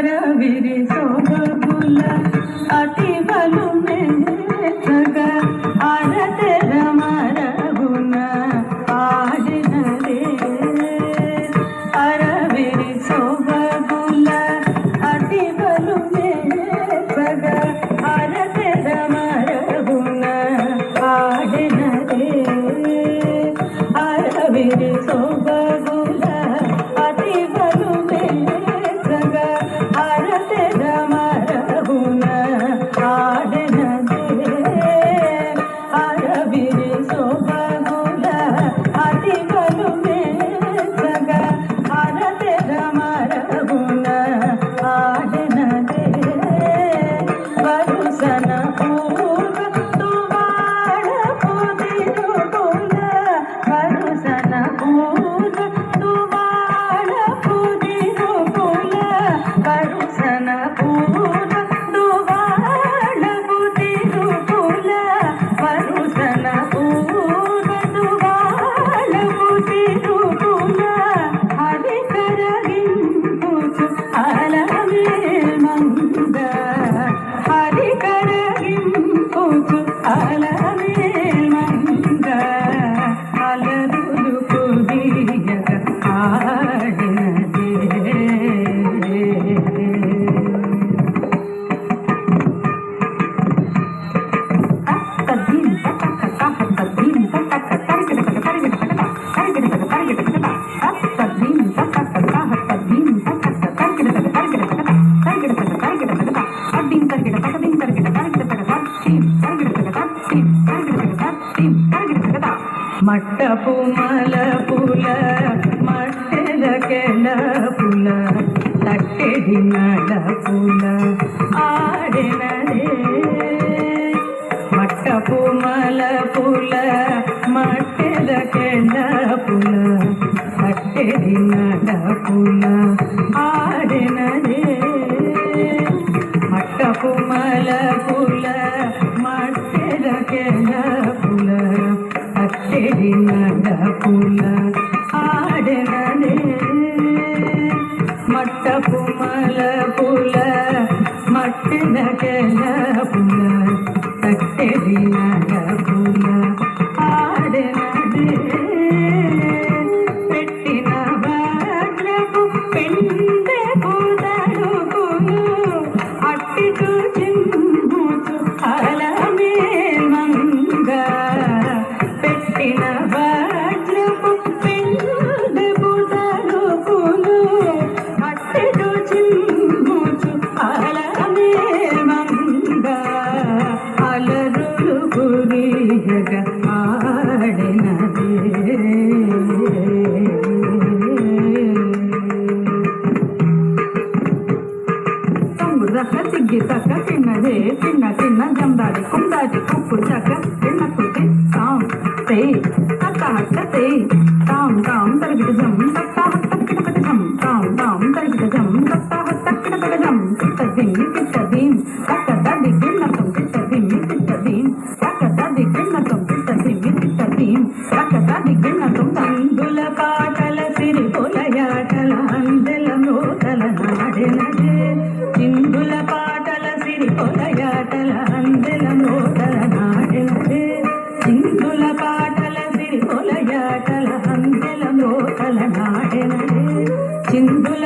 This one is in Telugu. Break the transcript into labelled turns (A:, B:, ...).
A: అరవిరి సోబగుల అతి బలు మేఘ అరతెర మరగున ఆడినదే అరవిరి సోబగుల అతి బలు మేఘ అరతెర మరగున ఆడినదే అరవిరి సోబగుల అతి బలు మట్టపు మలపుల మట్టెలకెల పుల తట్టెడి నడపుల ఆడెనదే మట్టపు మలపుల మట్టెలకెల పుల తట్టెడి నడపుల ఆడెనదే మట్టపు మలపుల మట్టెలకెల పుల తట్టెడి నడపుల ఆడెనదే మట్టపు మలపుల మట్టెలకెల పుల తట్టెడి నడపుల ఆడెనదే పెట్టిన వడ్ల గితక తిన్నదే చిన్న చిన్న జంబాది కుందాది కుప్పు చక చిన్న కుట్టి తాం తే హక్క హక్క తే తాం తాం తరగిట జం తక్క హక్క కిటకట జం తాం తాం తరగిట జం తక్క హక్క కిటకట జం కిట్ట దిమ్మి కిట్ట దీం తక్క దది గిన్నతం కిట్ట దిమ్మి కిట్ట దీం తక్క దది గిన్నతం కిట్ట దిమ్మి కిట్ట దీం తక్క దది గిన్నతం తందుల పాటల సిరి పొలయాటల అందెల నోటల నాడెనదే చిందుల పాటల సిరి పొలయాటల అందెల నోటల నాడెనదే చిందుల పాటల సిరి పొలయాటల అందెల నోటల నాడెనదే చిందుల